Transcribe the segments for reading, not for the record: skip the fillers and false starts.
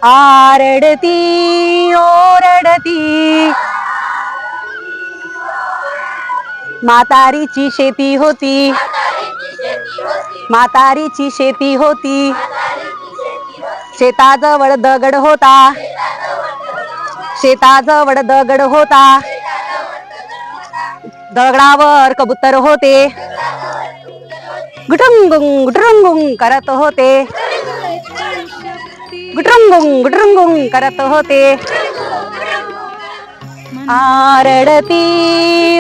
आरडती ओरडती म्हातारीची शेती होती, म्हातारीची शेती होती, शेताजवळ दगड होता, शेताजवळ दगड होता, दगडावर कबूतर होते, गुटुंगुंग गुटुंगुंग करत होते, गुटुंगुंग गुटुंगुंग करत होते. आरडती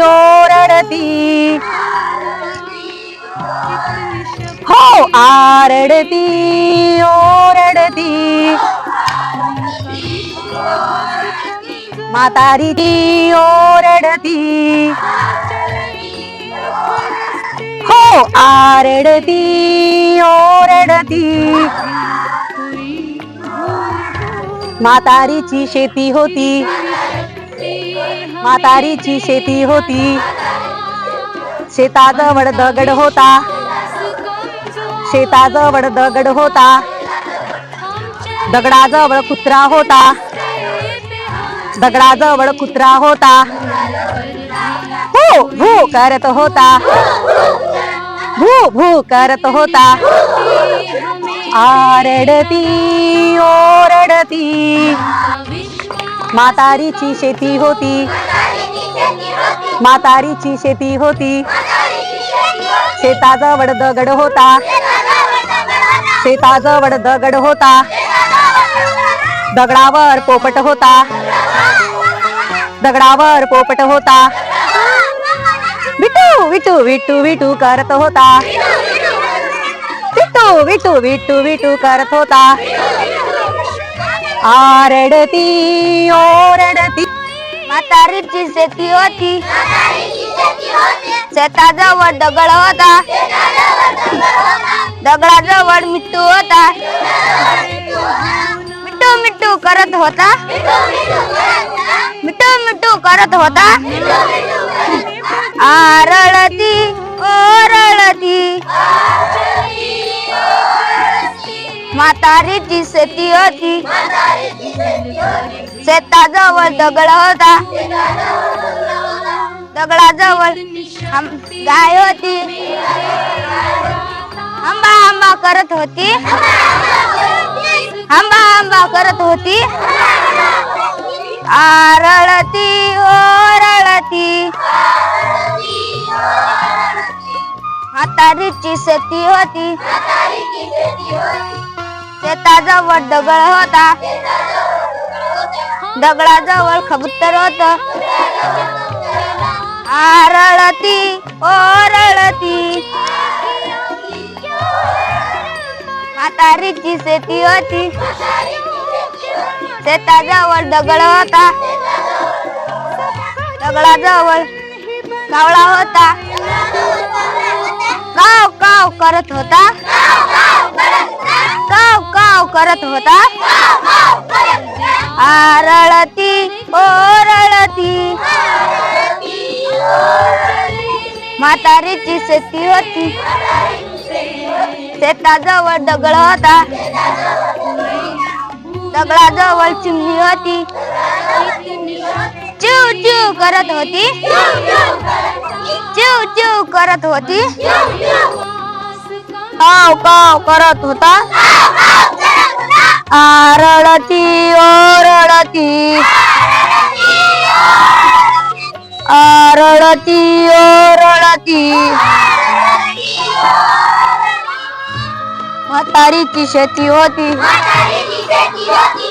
ओरडती हो आरडती ओरडती म्हातारीची ओरडती हो आरडती ओरडती म्हातारीची शेती होती, म्हातारीची शेती होती, शेताजवळ दगड होता, शेताजवळ दगड होता, दगडाजवळ कुत्रा होता, दगडाजवळ कुत्रा होता, भू भू करत होता, भू भू करत होता. आरडती ओरडती म्हातारीची शेती होती, म्हातारीची शेती होती, शेताजवळ दगड होता, शेताजवळ दगड होता, दगडावर पोपट होता, दगडावर पोपट होता, विटू विटू विटू विटू करत होता, विटू विटू विटू विटू करत होता. आरडती ओरडती म्हातारीची शेती होती, शेताजवळ दगड होता, दगडाजवळ मिठू होता, मिठू मिठू करत होता, मिठू मिठू करत होता. आरडती ओरडती म्हातारीची शेती होती, शेताजवळ दगड होता, दगडाजवळ गाय होती, आंबा आंबा करत होती, आंबा आंबा करत होती. आरडती ओरडती म्हातारीची शेती होती, शेताजवळ दगड होता, दगडाजवळ कबूतर होत. आरडती ओरडती म्हातारीची शेती होती, शेताजवळ दगड होता, दगडाजवळ कावळा होता, काव काव करत होता, काव काव करत होता. आरडती ओरडती म्हातारीची शेती होती, शेताजवळ दगड होता, दगडाजवळ चिमणी होती, चिव चिव करत होती, चिव चिव करत होती. काव काव करत होता. आरडती ओरडती आरडती ओरडती म्हातारीची शेती होती,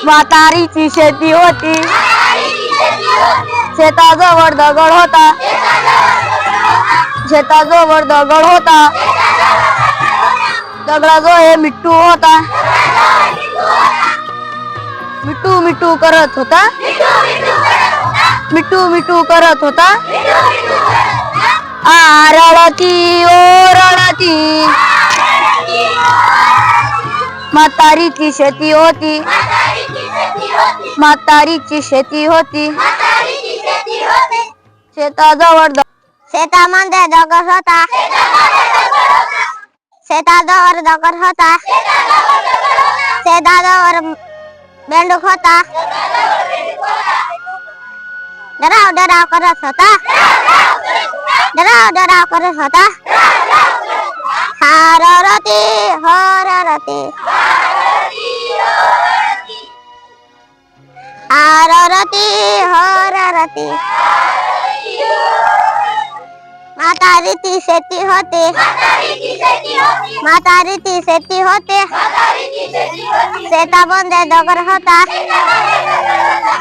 म्हातारीची शेती होती, शेताजवळ दगड होता, शेताजवळ दगड होता, दगडाजवळ मिठू होता, मिठू मिठू करत होता, मिठू मिठू करत होता. आरडती ओरडती म्हातारीची शेती होती, म्हातारीची शेती होती, शेताजवळ शेतामध्ये दगड होता, शेताजवळ दगड होता, शेताजवळ बेंडूक होता डराव डराव करत होता डराव डराव करत होता हररती हररती हररती हररती माता रीती शेती होते माता रीती शेती होते शेता बंदे डगर होता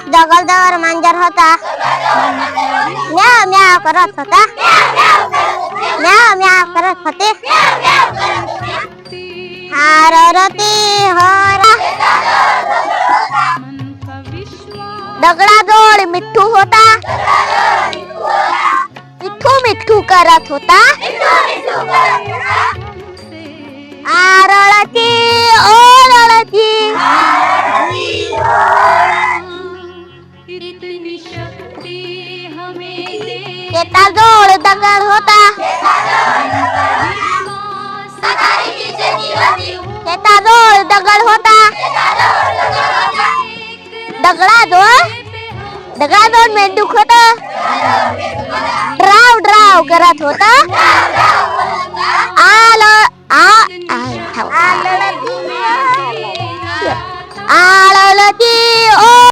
डगल डगर मांजर होता म्याव म्याव करत होता म्याव म्याव करत होते हररती हरा दगड़ा जोड़ मिट्ठू होता मिट्ठू मिट्ठू करत होता आरळती ओरळती शेता जोड दगड होता शेता जोड दगड होता दगडा जोड मेंढूक होता ड्राव ड्राव करत होता आळळती ओ